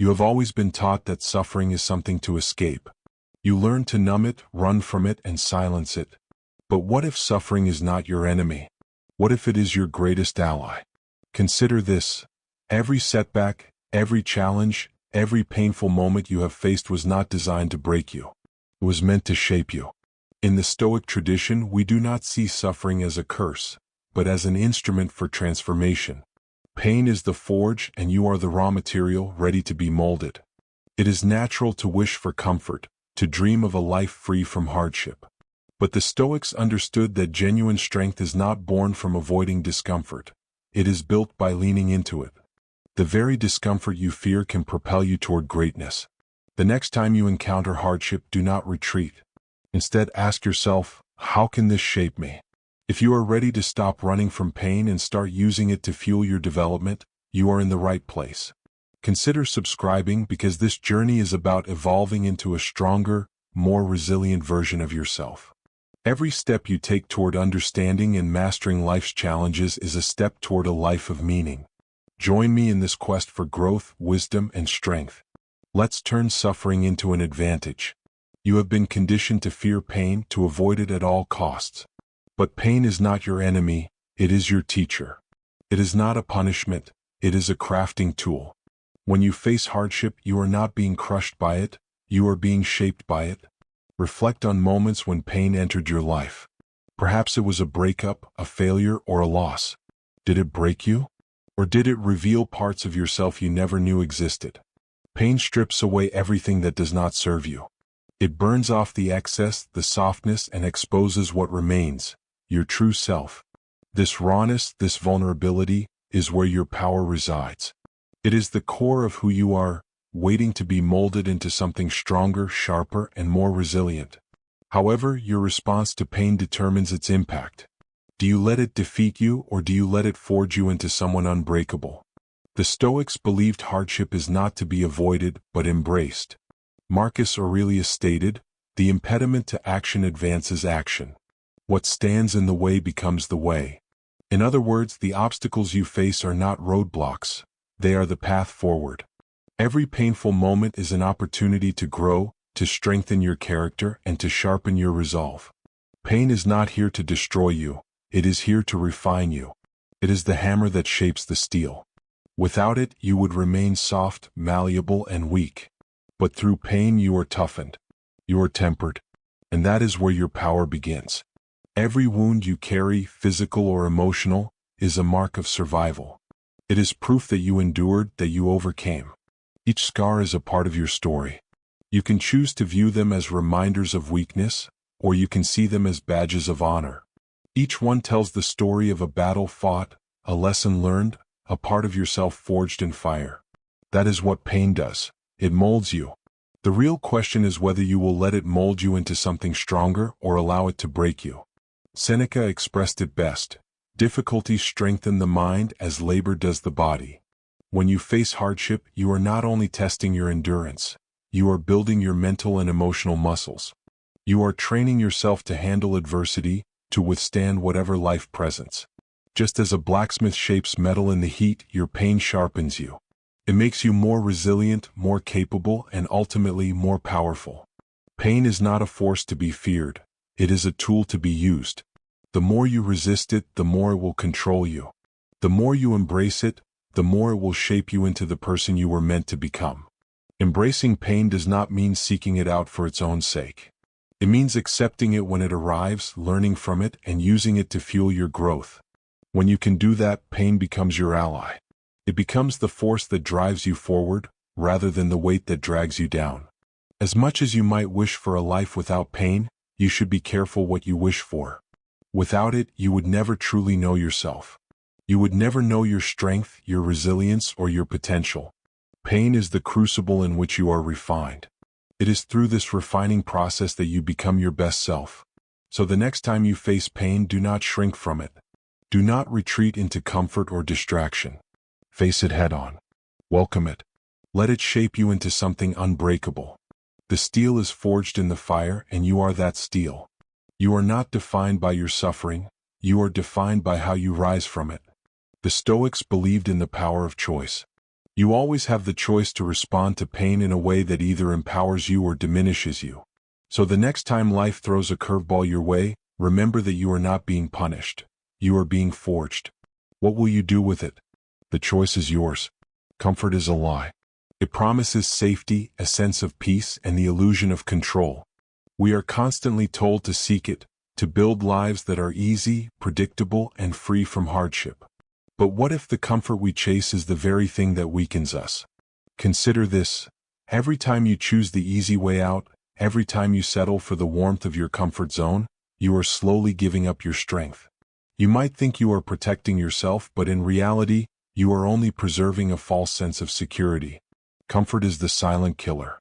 You have always been taught that suffering is something to escape. You learn to numb it, run from it, and silence it. But what if suffering is not your enemy? What if it is your greatest ally? Consider this. Every setback, every challenge, every painful moment you have faced was not designed to break you. It was meant to shape you. In the Stoic tradition, we do not see suffering as a curse, but as an instrument for transformation. Pain is the forge, and you are the raw material ready to be molded. It is natural to wish for comfort, to dream of a life free from hardship. But the Stoics understood that genuine strength is not born from avoiding discomfort. It is built by leaning into it. The very discomfort you fear can propel you toward greatness. The next time you encounter hardship, do not retreat. Instead, ask yourself, how can this shape me? If you are ready to stop running from pain and start using it to fuel your development, you are in the right place. Consider subscribing, because this journey is about evolving into a stronger, more resilient version of yourself. Every step you take toward understanding and mastering life's challenges is a step toward a life of meaning. Join me in this quest for growth, wisdom, and strength. Let's turn suffering into an advantage. You have been conditioned to fear pain, to avoid it at all costs. But pain is not your enemy, it is your teacher. It is not a punishment, it is a crafting tool. When you face hardship, you are not being crushed by it, you are being shaped by it. Reflect on moments when pain entered your life. Perhaps it was a breakup, a failure, or a loss. Did it break you? Or did it reveal parts of yourself you never knew existed? Pain strips away everything that does not serve you. It burns off the excess, the softness, and exposes what remains, your true self. This rawness, this vulnerability, is where your power resides. It is the core of who you are, waiting to be molded into something stronger, sharper, and more resilient. However, your response to pain determines its impact. Do you let it defeat you, or do you let it forge you into someone unbreakable? The Stoics believed hardship is not to be avoided, but embraced. Marcus Aurelius stated, "The impediment to action advances action. What stands in the way becomes the way." In other words, the obstacles you face are not roadblocks, they are the path forward. Every painful moment is an opportunity to grow, to strengthen your character, and to sharpen your resolve. Pain is not here to destroy you, it is here to refine you. It is the hammer that shapes the steel. Without it, you would remain soft, malleable, and weak. But through pain you are toughened. You are tempered. And that is where your power begins. Every wound you carry, physical or emotional, is a mark of survival. It is proof that you endured, that you overcame. Each scar is a part of your story. You can choose to view them as reminders of weakness, or you can see them as badges of honor. Each one tells the story of a battle fought, a lesson learned, a part of yourself forged in fire. That is what pain does. It molds you. The real question is whether you will let it mold you into something stronger or allow it to break you. Seneca expressed it best, "Difficulties strengthen the mind as labor does the body." When you face hardship, you are not only testing your endurance, you are building your mental and emotional muscles. You are training yourself to handle adversity, to withstand whatever life presents. Just as a blacksmith shapes metal in the heat, your pain sharpens you. It makes you more resilient, more capable, and ultimately more powerful. Pain is not a force to be feared. It is a tool to be used. The more you resist it, the more it will control you. The more you embrace it, the more it will shape you into the person you were meant to become. Embracing pain does not mean seeking it out for its own sake. It means accepting it when it arrives, learning from it, and using it to fuel your growth. When you can do that, pain becomes your ally. It becomes the force that drives you forward, rather than the weight that drags you down. As much as you might wish for a life without pain, you should be careful what you wish for. Without it, you would never truly know yourself. You would never know your strength, your resilience, or your potential. Pain is the crucible in which you are refined. It is through this refining process that you become your best self. So the next time you face pain, do not shrink from it. Do not retreat into comfort or distraction. Face it head on. Welcome it. Let it shape you into something unbreakable. The steel is forged in the fire, and you are that steel. You are not defined by your suffering, you are defined by how you rise from it. The Stoics believed in the power of choice. You always have the choice to respond to pain in a way that either empowers you or diminishes you. So the next time life throws a curveball your way, remember that you are not being punished. You are being forged. What will you do with it? The choice is yours. Comfort is a lie. It promises safety, a sense of peace, and the illusion of control. We are constantly told to seek it, to build lives that are easy, predictable, and free from hardship. But what if the comfort we chase is the very thing that weakens us? Consider this. Every time you choose the easy way out, every time you settle for the warmth of your comfort zone, you are slowly giving up your strength. You might think you are protecting yourself, but in reality, you are only preserving a false sense of security. Comfort is the silent killer.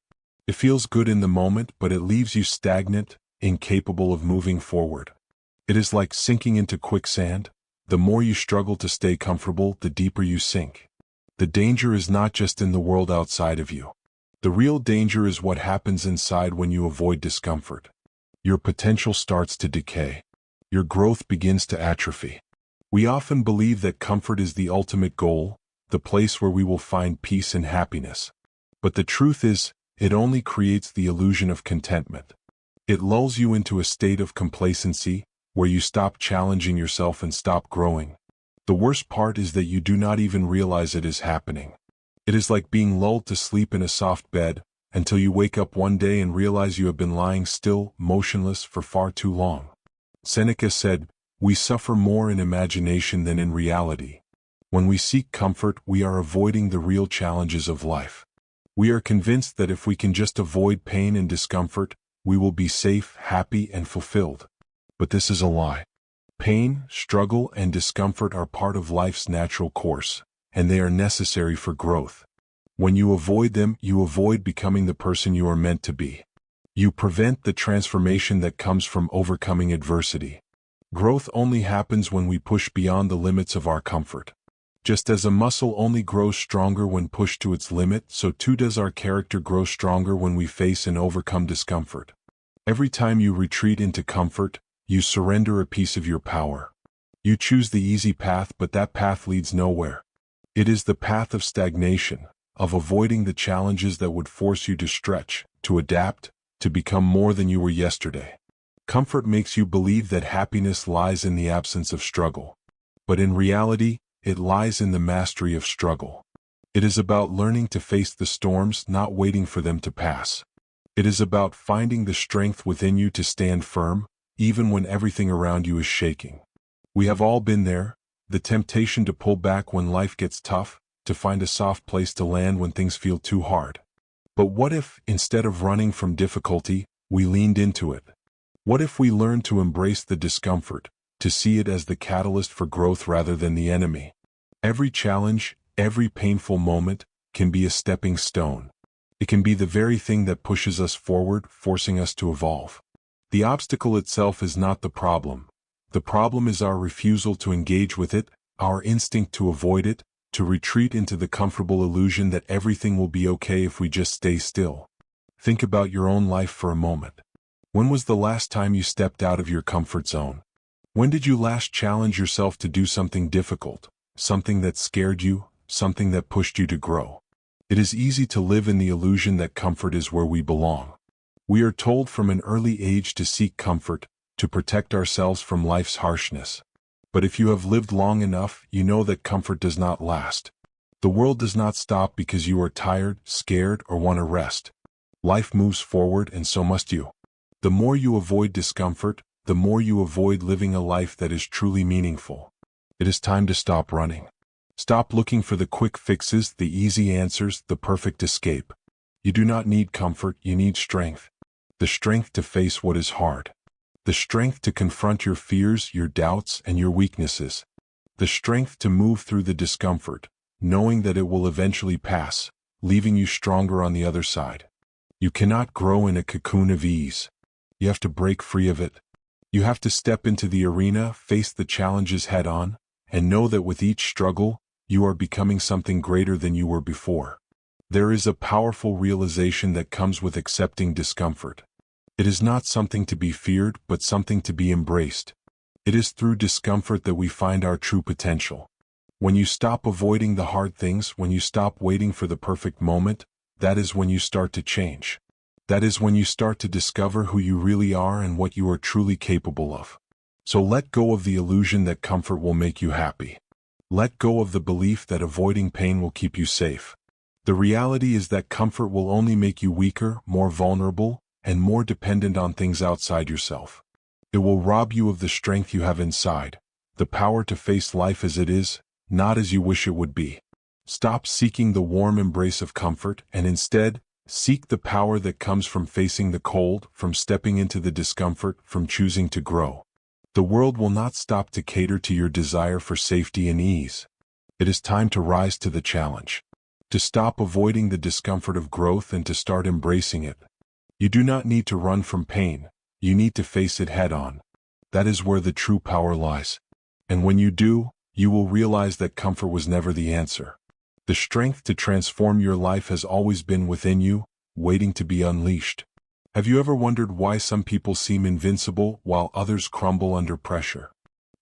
It feels good in the moment, but it leaves you stagnant, incapable of moving forward. It is like sinking into quicksand. The more you struggle to stay comfortable, the deeper you sink. The danger is not just in the world outside of you. The real danger is what happens inside when you avoid discomfort. Your potential starts to decay. Your growth begins to atrophy. We often believe that comfort is the ultimate goal, the place where we will find peace and happiness. But the truth is, it only creates the illusion of contentment. It lulls you into a state of complacency, where you stop challenging yourself and stop growing. The worst part is that you do not even realize it is happening. It is like being lulled to sleep in a soft bed, until you wake up one day and realize you have been lying still, motionless for far too long. Seneca said, "We suffer more in imagination than in reality." When we seek comfort, we are avoiding the real challenges of life. We are convinced that if we can just avoid pain and discomfort, we will be safe, happy, and fulfilled. But this is a lie. Pain, struggle, and discomfort are part of life's natural course, and they are necessary for growth. When you avoid them, you avoid becoming the person you are meant to be. You prevent the transformation that comes from overcoming adversity. Growth only happens when we push beyond the limits of our comfort. Just as a muscle only grows stronger when pushed to its limit, so too does our character grow stronger when we face and overcome discomfort. Every time you retreat into comfort, you surrender a piece of your power. You choose the easy path, but that path leads nowhere. It is the path of stagnation, of avoiding the challenges that would force you to stretch, to adapt, to become more than you were yesterday. Comfort makes you believe that happiness lies in the absence of struggle. But in reality, it lies in the mastery of struggle. It is about learning to face the storms, not waiting for them to pass. It is about finding the strength within you to stand firm, even when everything around you is shaking. We have all been there, the temptation to pull back when life gets tough, to find a soft place to land when things feel too hard. But what if, instead of running from difficulty, we leaned into it? What if we learned to embrace the discomfort, to see it as the catalyst for growth rather than the enemy? Every challenge, every painful moment, can be a stepping stone. It can be the very thing that pushes us forward, forcing us to evolve. The obstacle itself is not the problem. The problem is our refusal to engage with it, our instinct to avoid it, to retreat into the comfortable illusion that everything will be okay if we just stay still. Think about your own life for a moment. When was the last time you stepped out of your comfort zone? When did you last challenge yourself to do something difficult, something that scared you, something that pushed you to grow? It is easy to live in the illusion that comfort is where we belong. We are told from an early age to seek comfort, to protect ourselves from life's harshness. But if you have lived long enough, you know that comfort does not last. The world does not stop because you are tired, scared, or want to rest. Life moves forward, and so must you. The more you avoid discomfort, the more you avoid living a life that is truly meaningful. It is time to stop running. Stop looking for the quick fixes, the easy answers, the perfect escape. You do not need comfort, you need strength. The strength to face what is hard. The strength to confront your fears, your doubts, and your weaknesses. The strength to move through the discomfort, knowing that it will eventually pass, leaving you stronger on the other side. You cannot grow in a cocoon of ease. You have to break free of it. You have to step into the arena, face the challenges head on, and know that with each struggle, you are becoming something greater than you were before. There is a powerful realization that comes with accepting discomfort. It is not something to be feared, but something to be embraced. It is through discomfort that we find our true potential. When you stop avoiding the hard things, when you stop waiting for the perfect moment, that is when you start to change. That is when you start to discover who you really are and what you are truly capable of. So let go of the illusion that comfort will make you happy. Let go of the belief that avoiding pain will keep you safe. The reality is that comfort will only make you weaker, more vulnerable, and more dependent on things outside yourself. It will rob you of the strength you have inside, the power to face life as it is, not as you wish it would be. Stop seeking the warm embrace of comfort and instead, seek the power that comes from facing the cold, from stepping into the discomfort, from choosing to grow. The world will not stop to cater to your desire for safety and ease. It is time to rise to the challenge. To stop avoiding the discomfort of growth and to start embracing it. You do not need to run from pain, you need to face it head-on. That is where the true power lies. And when you do, you will realize that comfort was never the answer. The strength to transform your life has always been within you, waiting to be unleashed. Have you ever wondered why some people seem invincible while others crumble under pressure?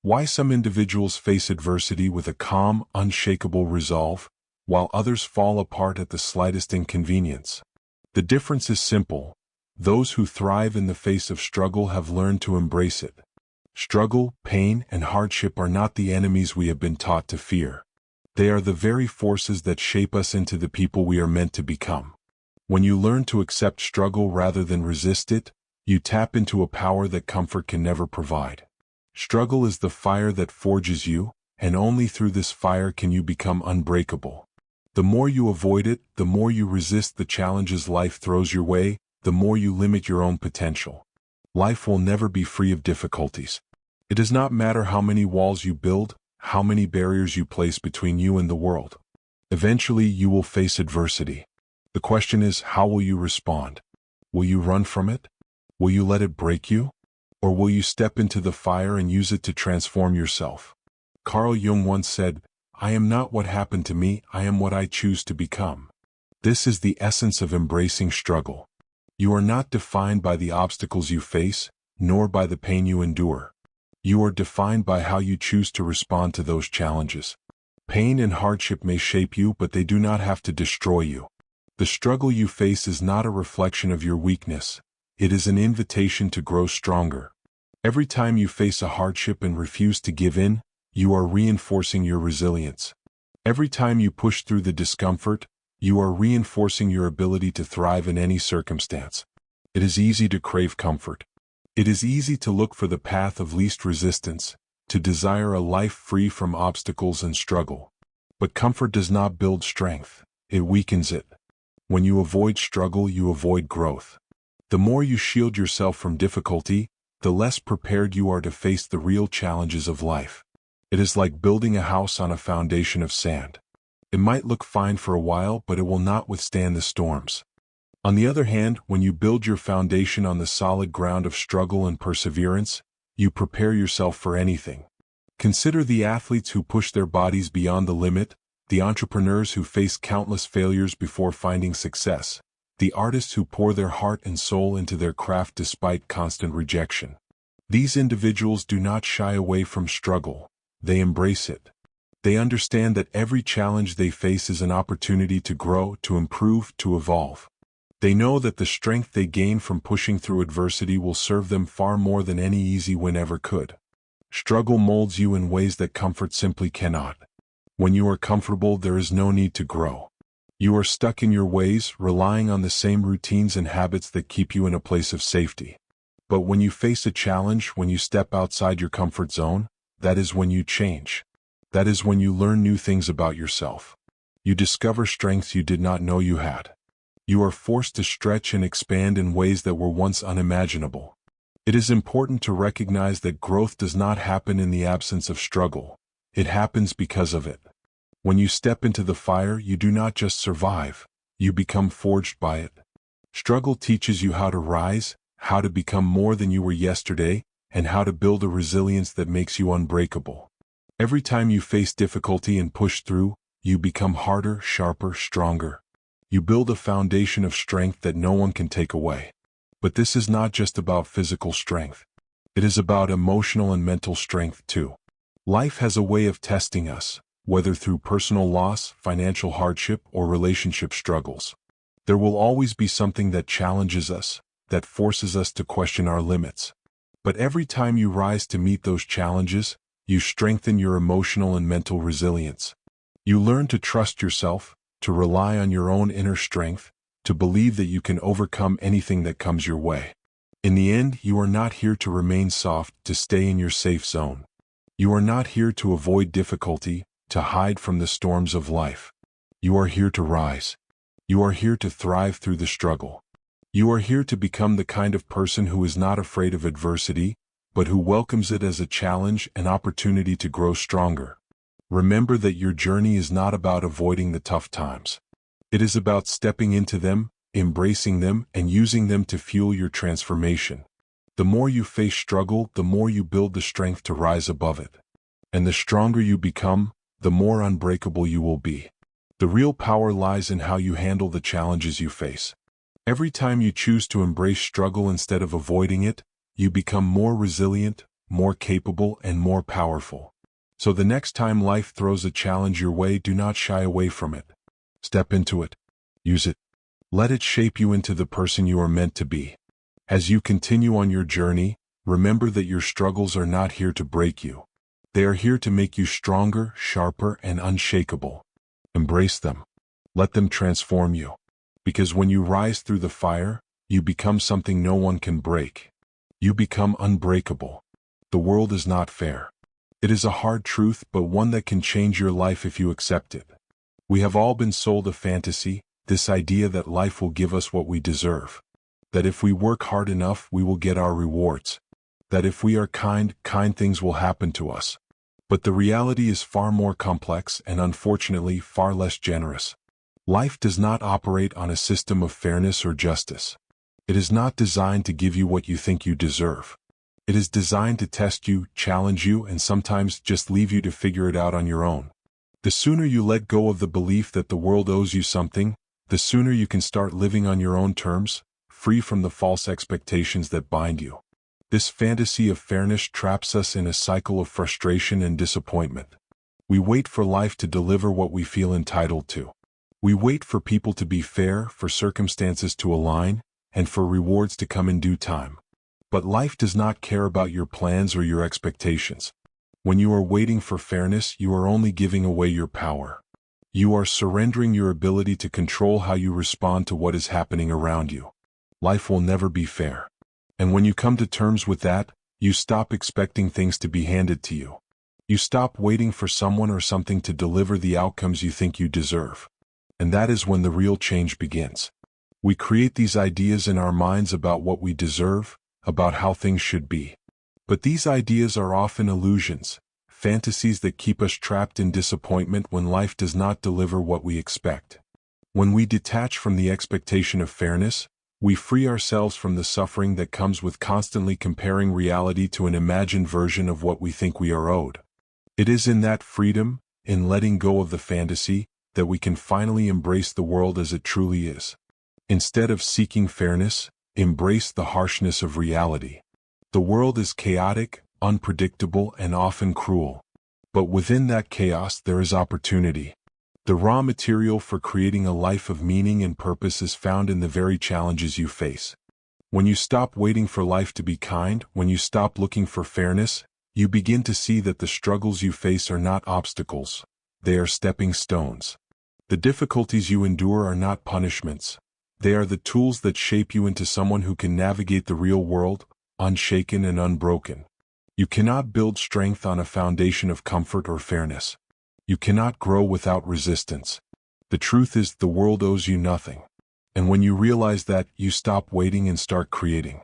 Why some individuals face adversity with a calm, unshakable resolve, while others fall apart at the slightest inconvenience? The difference is simple. Those who thrive in the face of struggle have learned to embrace it. Struggle, pain, and hardship are not the enemies we have been taught to fear. They are the very forces that shape us into the people we are meant to become. When you learn to accept struggle rather than resist it, you tap into a power that comfort can never provide. Struggle is the fire that forges you, and only through this fire can you become unbreakable. The more you avoid it, the more you resist the challenges life throws your way, the more you limit your own potential. Life will never be free of difficulties. It does not matter how many walls you build, how many barriers you place between you and the world. Eventually, you will face adversity. The question is, how will you respond? Will you run from it? Will you let it break you? Or will you step into the fire and use it to transform yourself? Carl Jung once said, "I am not what happened to me, I am what I choose to become." This is the essence of embracing struggle. You are not defined by the obstacles you face, nor by the pain you endure. You are defined by how you choose to respond to those challenges. Pain and hardship may shape you, but they do not have to destroy you. The struggle you face is not a reflection of your weakness. It is an invitation to grow stronger. Every time you face a hardship and refuse to give in, you are reinforcing your resilience. Every time you push through the discomfort, you are reinforcing your ability to thrive in any circumstance. It is easy to crave comfort. It is easy to look for the path of least resistance, to desire a life free from obstacles and struggle. But comfort does not build strength, it weakens it. When you avoid struggle, you avoid growth. The more you shield yourself from difficulty, the less prepared you are to face the real challenges of life. It is like building a house on a foundation of sand. It might look fine for a while, but it will not withstand the storms. On the other hand, when you build your foundation on the solid ground of struggle and perseverance, you prepare yourself for anything. Consider the athletes who push their bodies beyond the limit, the entrepreneurs who face countless failures before finding success, the artists who pour their heart and soul into their craft despite constant rejection. These individuals do not shy away from struggle, they embrace it. They understand that every challenge they face is an opportunity to grow, to improve, to evolve. They know that the strength they gain from pushing through adversity will serve them far more than any easy win ever could. Struggle molds you in ways that comfort simply cannot. When you are comfortable, there is no need to grow. You are stuck in your ways, relying on the same routines and habits that keep you in a place of safety. But when you face a challenge, when you step outside your comfort zone, that is when you change. That is when you learn new things about yourself. You discover strengths you did not know you had. You are forced to stretch and expand in ways that were once unimaginable. It is important to recognize that growth does not happen in the absence of struggle. It happens because of it. When you step into the fire, you do not just survive, you become forged by it. Struggle teaches you how to rise, how to become more than you were yesterday, and how to build a resilience that makes you unbreakable. Every time you face difficulty and push through, you become harder, sharper, stronger. You build a foundation of strength that no one can take away. But this is not just about physical strength. It is about emotional and mental strength too. Life has a way of testing us, whether through personal loss, financial hardship, or relationship struggles. There will always be something that challenges us, that forces us to question our limits. But every time you rise to meet those challenges, you strengthen your emotional and mental resilience. You learn to trust yourself, to rely on your own inner strength, to believe that you can overcome anything that comes your way. In the end, you are not here to remain soft, to stay in your safe zone. You are not here to avoid difficulty, to hide from the storms of life. You are here to rise. You are here to thrive through the struggle. You are here to become the kind of person who is not afraid of adversity, but who welcomes it as a challenge and opportunity to grow stronger. Remember that your journey is not about avoiding the tough times. It is about stepping into them, embracing them, and using them to fuel your transformation. The more you face struggle, the more you build the strength to rise above it. And the stronger you become, the more unbreakable you will be. The real power lies in how you handle the challenges you face. Every time you choose to embrace struggle instead of avoiding it, you become more resilient, more capable, and more powerful. So the next time life throws a challenge your way, do not shy away from it. Step into it. Use it. Let it shape you into the person you are meant to be. As you continue on your journey, remember that your struggles are not here to break you. They are here to make you stronger, sharper, and unshakable. Embrace them. Let them transform you. Because when you rise through the fire, you become something no one can break. You become unbreakable. The world is not fair. It is a hard truth, but one that can change your life if you accept it. We have all been sold a fantasy, this idea that life will give us what we deserve. That if we work hard enough, we will get our rewards. That if we are kind things will happen to us. But the reality is far more complex and unfortunately far less generous. Life does not operate on a system of fairness or justice. It is not designed to give you what you think you deserve. It is designed to test you, challenge you, and sometimes just leave you to figure it out on your own. The sooner you let go of the belief that the world owes you something, the sooner you can start living on your own terms, free from the false expectations that bind you. This fantasy of fairness traps us in a cycle of frustration and disappointment. We wait for life to deliver what we feel entitled to. We wait for people to be fair, for circumstances to align, and for rewards to come in due time. But life does not care about your plans or your expectations. When you are waiting for fairness, you are only giving away your power. You are surrendering your ability to control how you respond to what is happening around you. Life will never be fair. And when you come to terms with that, you stop expecting things to be handed to you. You stop waiting for someone or something to deliver the outcomes you think you deserve. And that is when the real change begins. We create these ideas in our minds about what we deserve, about how things should be. But these ideas are often illusions, fantasies that keep us trapped in disappointment when life does not deliver what we expect. When we detach from the expectation of fairness, we free ourselves from the suffering that comes with constantly comparing reality to an imagined version of what we think we are owed. It is in that freedom, in letting go of the fantasy, that we can finally embrace the world as it truly is. Instead of seeking fairness, embrace the harshness of reality. The world is chaotic, unpredictable, and often cruel. But within that chaos there is opportunity. The raw material for creating a life of meaning and purpose is found in the very challenges you face. When you stop waiting for life to be kind, when you stop looking for fairness, you begin to see that the struggles you face are not obstacles. They are stepping stones. The difficulties you endure are not punishments. They are the tools that shape you into someone who can navigate the real world, unshaken and unbroken. You cannot build strength on a foundation of comfort or fairness. You cannot grow without resistance. The truth is, the world owes you nothing. And when you realize that, you stop waiting and start creating.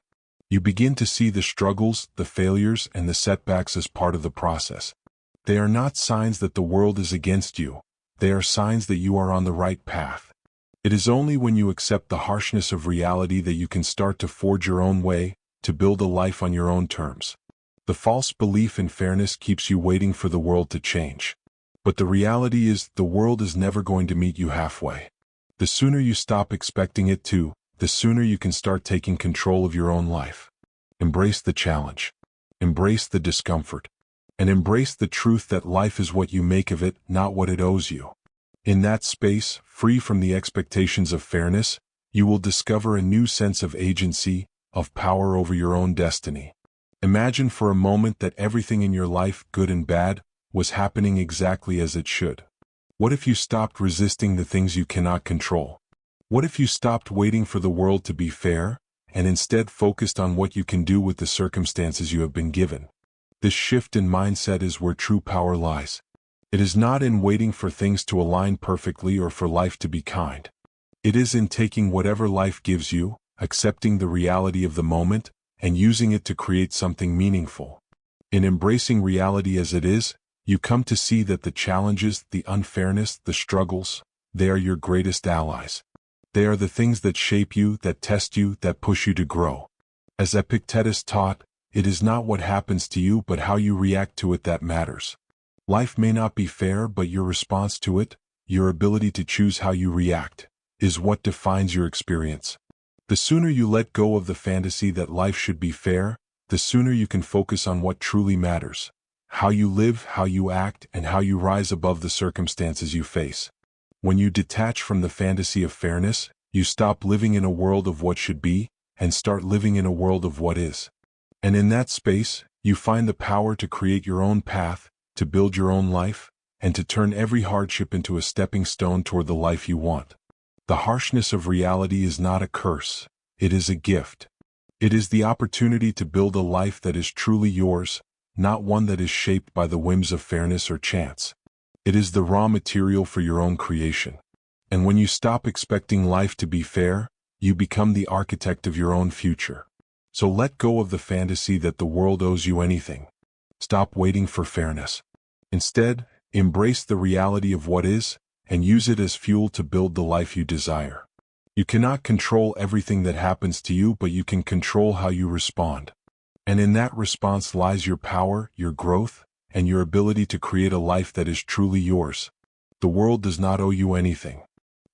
You begin to see the struggles, the failures, and the setbacks as part of the process. They are not signs that the world is against you. They are signs that you are on the right path. It is only when you accept the harshness of reality that you can start to forge your own way, to build a life on your own terms. The false belief in fairness keeps you waiting for the world to change. But the reality is, the world is never going to meet you halfway. The sooner you stop expecting it to, the sooner you can start taking control of your own life. Embrace the challenge. Embrace the discomfort. and embrace the truth that life is what you make of it, not what it owes you. In that space, free from the expectations of fairness, you will discover a new sense of agency, of power over your own destiny. Imagine for a moment that everything in your life, good and bad, was happening exactly as it should. What if you stopped resisting the things you cannot control? What if you stopped waiting for the world to be fair, and instead focused on what you can do with the circumstances you have been given? This shift in mindset is where true power lies. It is not in waiting for things to align perfectly or for life to be kind. It is in taking whatever life gives you, accepting the reality of the moment, and using it to create something meaningful. In embracing reality as it is, you come to see that the challenges, the unfairness, the struggles, they are your greatest allies. They are the things that shape you, that test you, that push you to grow. As Epictetus taught, it is not what happens to you but how you react to it that matters. Life may not be fair, but your response to it, your ability to choose how you react, is what defines your experience. The sooner you let go of the fantasy that life should be fair, the sooner you can focus on what truly matters: how you live, how you act, and how you rise above the circumstances you face. When you detach from the fantasy of fairness, you stop living in a world of what should be, and start living in a world of what is. And in that space, you find the power to create your own path, to build your own life, and to turn every hardship into a stepping stone toward the life you want. The harshness of reality is not a curse, it is a gift. It is the opportunity to build a life that is truly yours, not one that is shaped by the whims of fairness or chance. It is the raw material for your own creation. And when you stop expecting life to be fair, you become the architect of your own future. So let go of the fantasy that the world owes you anything. Stop waiting for fairness. Instead, embrace the reality of what is, and use it as fuel to build the life you desire. You cannot control everything that happens to you, but you can control how you respond. And in that response lies your power, your growth, and your ability to create a life that is truly yours. The world does not owe you anything,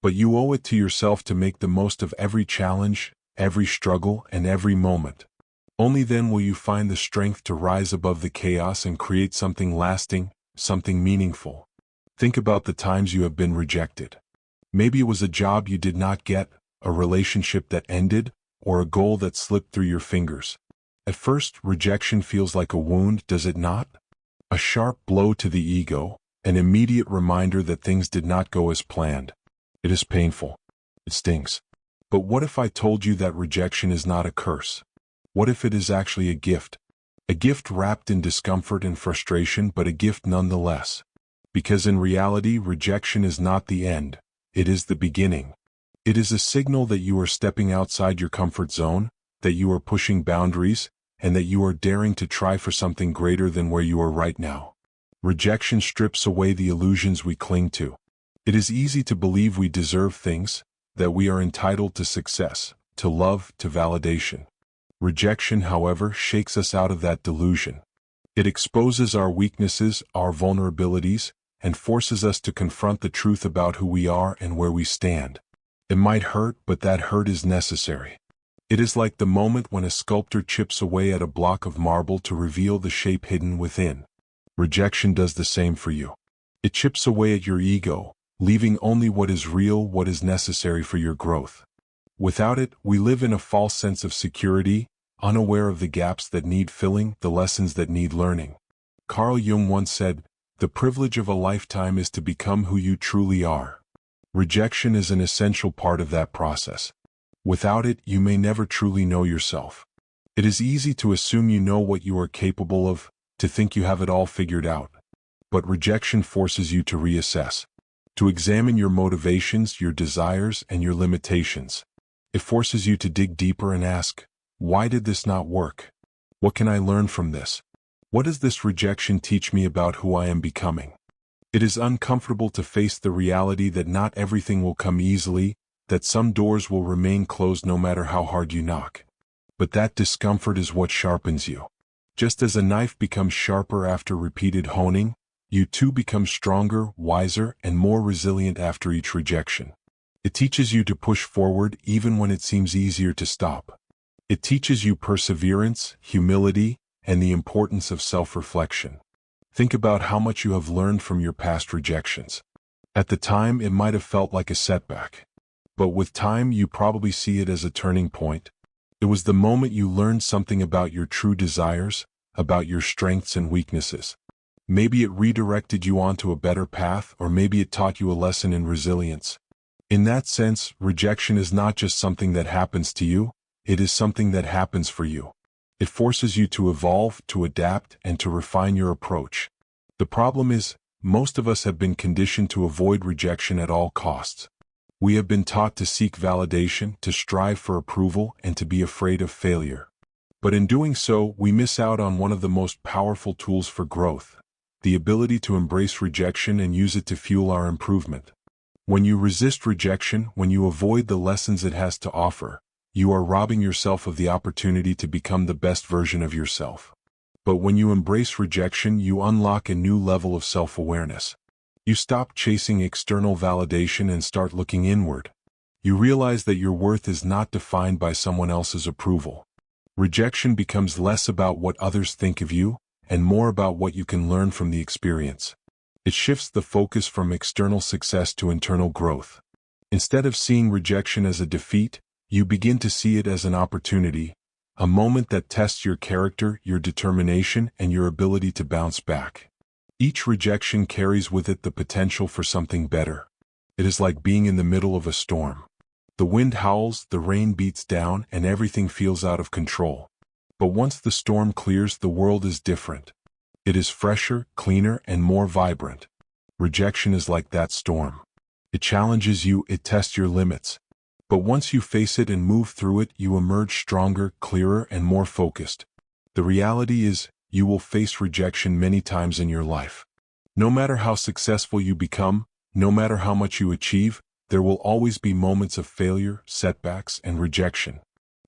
but you owe it to yourself to make the most of every challenge, every struggle, and every moment. Only then will you find the strength to rise above the chaos and create something lasting, something meaningful. Think about the times you have been rejected. Maybe it was a job you did not get, a relationship that ended, or a goal that slipped through your fingers. At first, rejection feels like a wound, does it not? A sharp blow to the ego, an immediate reminder that things did not go as planned. It is painful. It stings. But what if I told you that rejection is not a curse? What if it is actually a gift? A gift wrapped in discomfort and frustration, but a gift nonetheless. Because in reality, rejection is not the end, it is the beginning. It is a signal that you are stepping outside your comfort zone, that you are pushing boundaries, and that you are daring to try for something greater than where you are right now. Rejection strips away the illusions we cling to. It is easy to believe we deserve things, that we are entitled to success, to love, to validation. Rejection, however, shakes us out of that delusion. It exposes our weaknesses, our vulnerabilities, and forces us to confront the truth about who we are and where we stand. It might hurt, but that hurt is necessary. It is like the moment when a sculptor chips away at a block of marble to reveal the shape hidden within. Rejection does the same for you. It chips away at your ego, leaving only what is real, what is necessary for your growth. Without it, we live in a false sense of security, unaware of the gaps that need filling, the lessons that need learning. Carljung once said, "The privilege of a lifetime is to become who you truly are." Rejection is an essential part of that process. Without it, you may never truly know yourself. It is easy to assume you know what you are capable of, to think you have it all figured out. But rejection forces you to reassess, to examine your motivations, your desires, and your limitations. It forces you to dig deeper and ask, why did this not work? What can I learn from this? What does this rejection teach me about who I am becoming? It is uncomfortable to face the reality that not everything will come easily, that some doors will remain closed no matter how hard you knock. But that discomfort is what sharpens you. Just as a knife becomes sharper after repeated honing, you too become stronger, wiser, and more resilient after each rejection. It teaches you to push forward even when it seems easier to stop. It teaches you perseverance, humility, and the importance of self-reflection. Think about how much you have learned from your past rejections. At the time, it might have felt like a setback. But with time, you probably see it as a turning point. It was the moment you learned something about your true desires, about your strengths and weaknesses. Maybe it redirected you onto a better path, or maybe it taught you a lesson in resilience. In that sense, rejection is not just something that happens to you, it is something that happens for you. It forces you to evolve, to adapt, and to refine your approach. The problem is, most of us have been conditioned to avoid rejection at all costs. We have been taught to seek validation, to strive for approval, and to be afraid of failure. But in doing so, we miss out on one of the most powerful tools for growth, the ability to embrace rejection and use it to fuel our improvement. When you resist rejection, when you avoid the lessons it has to offer, you are robbing yourself of the opportunity to become the best version of yourself. But when you embrace rejection, you unlock a new level of self-awareness. You stop chasing external validation and start looking inward. You realize that your worth is not defined by someone else's approval. Rejection becomes less about what others think of you, and more about what you can learn from the experience. It shifts the focus from external success to internal growth. Instead of seeing rejection as a defeat, you begin to see it as an opportunity, a moment that tests your character, your determination, and your ability to bounce back. Each rejection carries with it the potential for something better. It is like being in the middle of a storm. The wind howls, the rain beats down, and everything feels out of control. But once the storm clears, the world is different. It is fresher, cleaner, and more vibrant. Rejection is like that storm. It challenges you, it tests your limits. But once you face it and move through it, you emerge stronger, clearer, and more focused. The reality is, you will face rejection many times in your life. No matter how successful you become, no matter how much you achieve, there will always be moments of failure, setbacks, and rejection.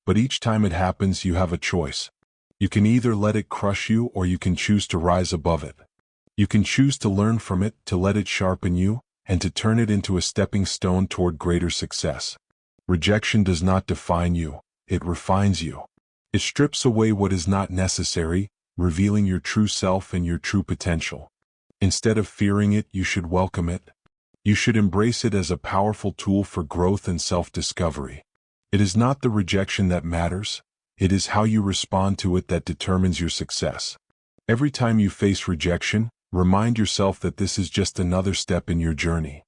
But each time it happens, you have a choice. You can either let it crush you, or you can choose to rise above it. You can choose to learn from it, to let it sharpen you, and to turn it into a stepping stone toward greater success. Rejection does not define you, it refines you. It strips away what is not necessary, revealing your true self and your true potential. Instead of fearing it, you should welcome it. You should embrace it as a powerful tool for growth and self-discovery. It is not the rejection that matters, it is how you respond to it that determines your success. Every time you face rejection, remind yourself that this is just another step in your journey.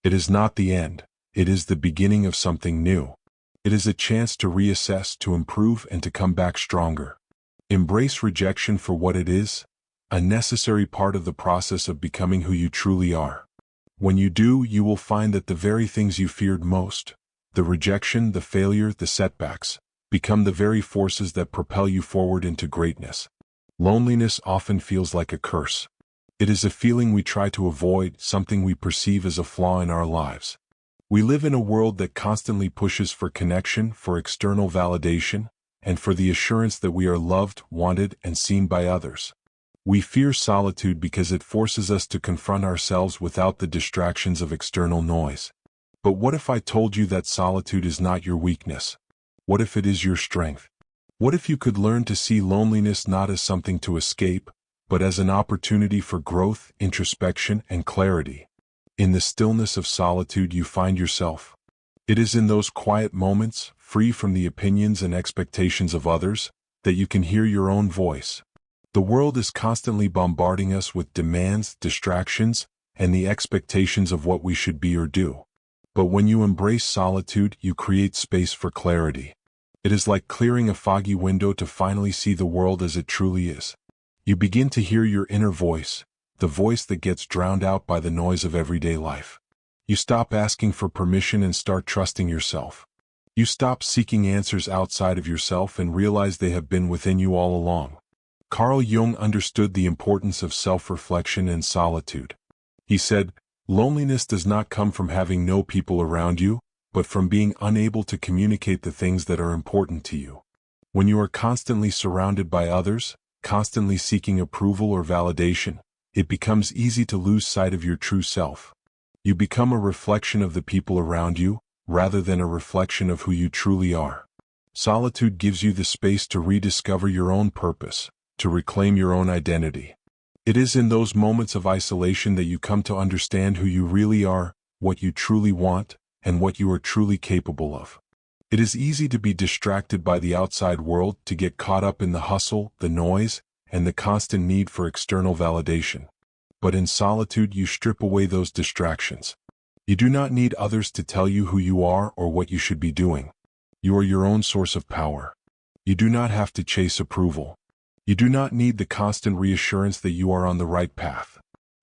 It is not the end. It is the beginning of something new. It is a chance to reassess, to improve, and to come back stronger. Embrace rejection for what it is, a necessary part of the process of becoming who you truly are. When you do, you will find that the very things you feared most, the rejection, the failure, the setbacks, become the very forces that propel you forward into greatness. Loneliness often feels like a curse. It is a feeling we try to avoid, something we perceive as a flaw in our lives. We live in a world that constantly pushes for connection, for external validation, and for the assurance that we are loved, wanted, and seen by others. We fear solitude because it forces us to confront ourselves without the distractions of external noise. But what if I told you that solitude is not your weakness? What if it is your strength? What if you could learn to see loneliness not as something to escape, but as an opportunity for growth, introspection, and clarity? In the stillness of solitude you find yourself. It is in those quiet moments, free from the opinions and expectations of others, that you can hear your own voice. The world is constantly bombarding us with demands, distractions, and the expectations of what we should be or do. But when you embrace solitude, you create space for clarity. It is like clearing a foggy window to finally see the world as it truly is. You begin to hear your inner voice, the voice that gets drowned out by the noise of everyday life. You stop asking for permission and start trusting yourself. You stop seeking answers outside of yourself and realize they have been within you all along. Carl understood the importance of self-reflection and solitude. He said, "Loneliness does not come from having no people around you, but from being unable to communicate the things that are important to you." When you are constantly surrounded by others, constantly seeking approval or validation, it becomes easy to lose sight of your true self. You become a reflection of the people around you, rather than a reflection of who you truly are. Solitude gives you the space to rediscover your own purpose, to reclaim your own identity. It is in those moments of isolation that you come to understand who you really are, what you truly want, and what you are truly capable of. It is easy to be distracted by the outside world, to get caught up in the hustle, the noise, and the constant need for external validation. But in solitude you strip away those distractions. You do not need others to tell you who you are or what you should be doing. You are your own source of power. You do not have to chase approval. You do not need the constant reassurance that you are on the right path.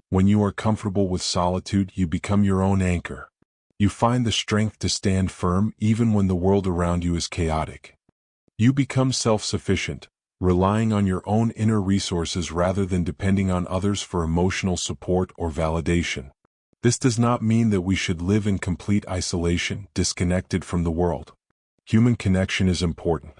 When you are comfortable with solitude, you become your own anchor. You find the strength to stand firm even when the world around you is chaotic. You become self-sufficient, relying on your own inner resources rather than depending on others for emotional support or validation. This does not mean that we should live in complete isolation, disconnected from the world. Human connection is important.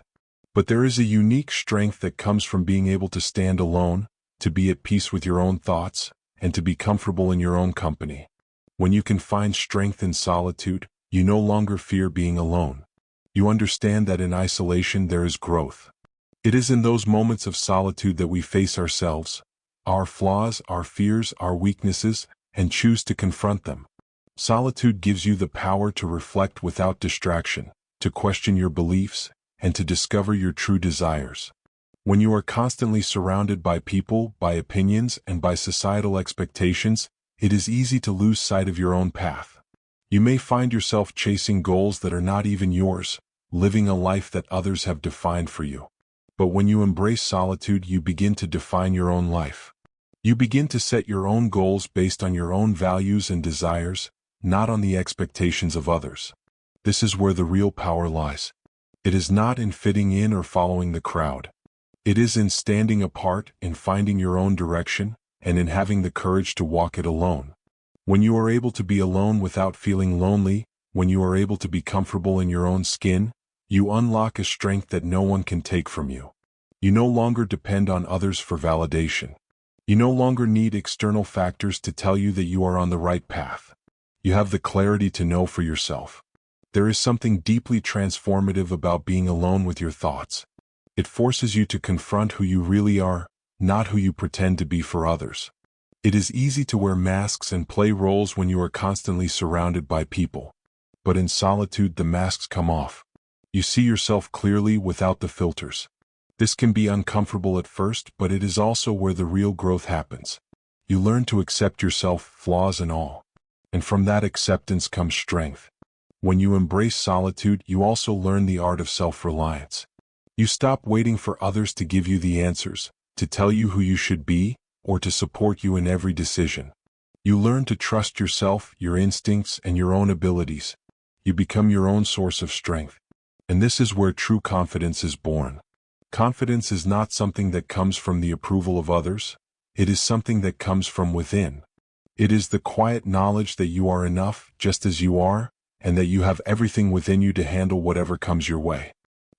But there is a unique strength that comes from being able to stand alone, to be at peace with your own thoughts, and to be comfortable in your own company. When you can find strength in solitude, you no longer fear being alone. You understand that in isolation there is growth. It is in those moments of solitude that we face ourselves, our flaws, our fears, our weaknesses, and choose to confront them. Solitude gives you the power to reflect without distraction, to question your beliefs, and to discover your true desires. When you are constantly surrounded by people, by opinions, and by societal expectations, it is easy to lose sight of your own path. You may find yourself chasing goals that are not even yours, living a life that others have defined for you. But when you embrace solitude, you begin to define your own life. You begin to set your own goals based on your own values and desires, not on the expectations of others. This is where the real power lies. It is not in fitting in or following the crowd. It is in standing apart, in finding your own direction, and in having the courage to walk it alone. When you are able to be alone without feeling lonely, when you are able to be comfortable in your own skin, you unlock a strength that no one can take from you. You no longer depend on others for validation. You no longer need external factors to tell you that you are on the right path. You have the clarity to know for yourself. There is something deeply transformative about being alone with your thoughts. It forces you to confront who you really are, not who you pretend to be for others. It is easy to wear masks and play roles when you are constantly surrounded by people. But in solitude, the masks come off. You see yourself clearly without the filters. This can be uncomfortable at first, but it is also where the real growth happens. You learn to accept yourself, flaws and all. And from that acceptance comes strength. When you embrace solitude, you also learn the art of self-reliance. You stop waiting for others to give you the answers, to tell you who you should be, or to support you in every decision. You learn to trust yourself, your instincts, and your own abilities. You become your own source of strength. And this is where true confidence is born. Confidence is not something that comes from the approval of others. It is something that comes from within. It is the quiet knowledge that you are enough, just as you are, and that you have everything within you to handle whatever comes your way.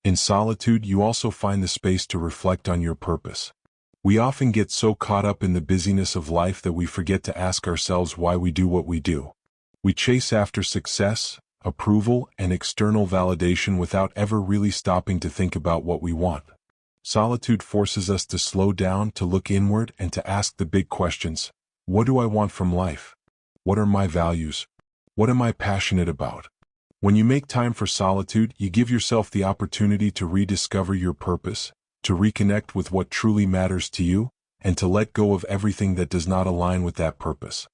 In solitude, you also find the space to reflect on your purpose. We often get so caught up in the busyness of life that we forget to ask ourselves why we do what we do. We chase after success, approval, and external validation without ever really stopping to think about what we want. Solitude forces us to slow down, to look inward, and to ask the big questions. What do I want from life? What are my values? What am I passionate about? When you make time for solitude, you give yourself the opportunity to rediscover your purpose, to reconnect with what truly matters to you, and to let go of everything that does not align with that purpose.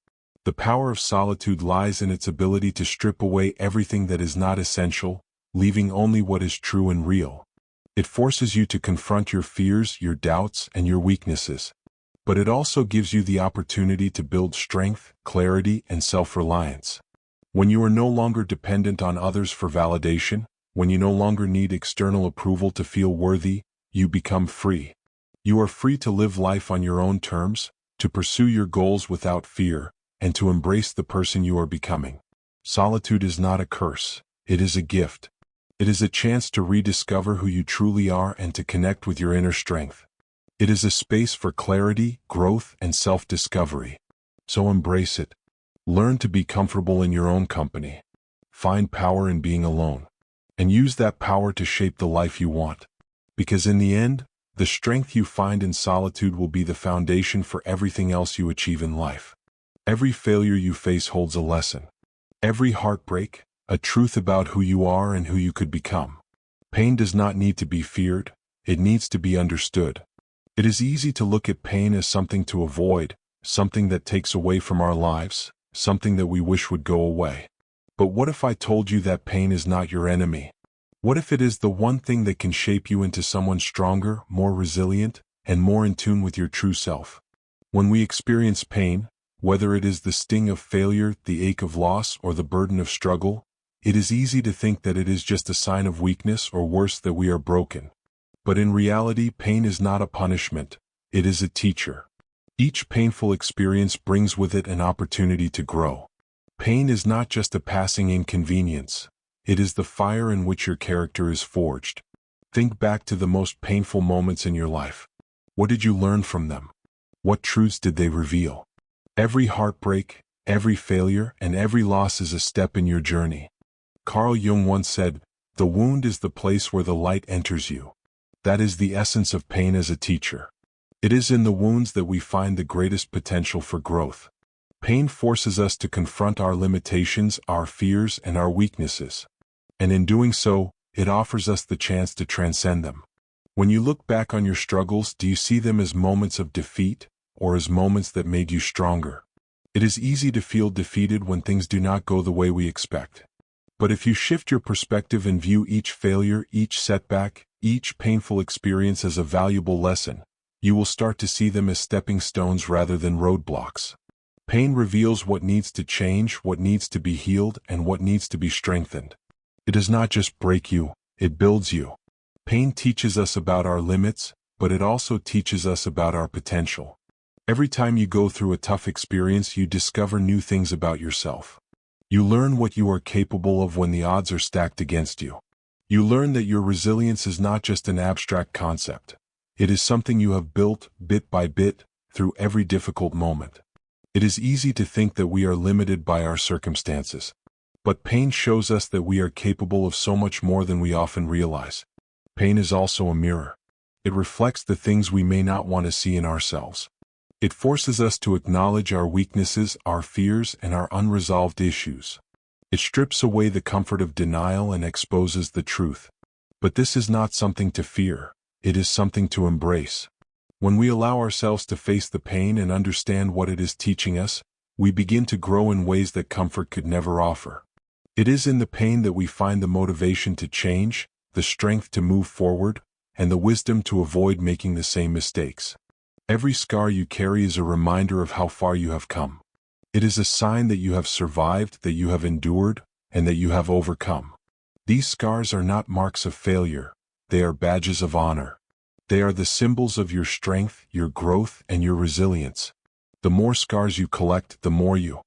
The power of solitude lies in its ability to strip away everything that is not essential, leaving only what is true and real. It forces you to confront your fears, your doubts, and your weaknesses. But it also gives you the opportunity to build strength, clarity, and self-reliance. When you are no longer dependent on others for validation, when you no longer need external approval to feel worthy, you become free. You are free to live life on your own terms, to pursue your goals without fear, and to embrace the person you are becoming. Solitude is not a curse, it is a gift. It is a chance to rediscover who you truly are and to connect with your inner strength. It is a space for clarity, growth, and self-discovery. So embrace it. Learn to be comfortable in your own company. Find power in being alone. And use that power to shape the life you want. Because in the end, The strength you find in solitude will be the foundation for everything else you achieve in life. Every failure you face holds a lesson. Every heartbreak, a truth about who you are and who you could become. Pain does not need to be feared, it needs to be understood. It is easy to look at pain as something to avoid, something that takes away from our lives, something that we wish would go away. But what if I told you that pain is not your enemy? What if it is the one thing that can shape you into someone stronger, more resilient, and more in tune with your true self? When we experience pain, whether it is the sting of failure, the ache of loss, or the burden of struggle, it is easy to think that it is just a sign of weakness or worse that we are broken. But in reality, pain is not a punishment, it is a teacher. Each painful experience brings with it an opportunity to grow. Pain is not just a passing inconvenience, it is the fire in which your character is forged. Think back to the most painful moments in your life. What did you learn from them? What truths did they reveal? Every heartbreak, every failure, and every loss is a step in your journey. Carl once said, "The wound is the place where the light enters you." That is the essence of pain as a teacher. It is in the wounds that we find the greatest potential for growth. Pain forces us to confront our limitations, our fears, and our weaknesses. And in doing so, it offers us the chance to transcend them. When you look back on your struggles, do you see them as moments of defeat, or as moments that made you stronger? It is easy to feel defeated when things do not go the way we expect. But if you shift your perspective and view each failure, each setback, each painful experience as a valuable lesson, you will start to see them as stepping stones rather than roadblocks. Pain reveals what needs to change, what needs to be healed, and what needs to be strengthened. It does not just break you, it builds you. Pain teaches us about our limits, but it also teaches us about our potential. Every time you go through a tough experience, you discover new things about yourself. You learn what you are capable of when the odds are stacked against you. You learn that your resilience is not just an abstract concept. It is something you have built, bit by bit, through every difficult moment. It is easy to think that we are limited by our circumstances. But pain shows us that we are capable of so much more than we often realize. Pain is also a mirror. It reflects the things we may not want to see in ourselves. It forces us to acknowledge our weaknesses, our fears, and our unresolved issues. It strips away the comfort of denial and exposes the truth. But this is not something to fear, it is something to embrace. When we allow ourselves to face the pain and understand what it is teaching us, we begin to grow in ways that comfort could never offer. It is in the pain that we find the motivation to change, the strength to move forward, and the wisdom to avoid making the same mistakes. Every scar you carry is a reminder of how far you have come. It is a sign that you have survived, that you have endured, and that you have overcome. These scars are not marks of failure, they are badges of honor. They are the symbols of your strength, your growth, and your resilience. The more scars you collect, the more you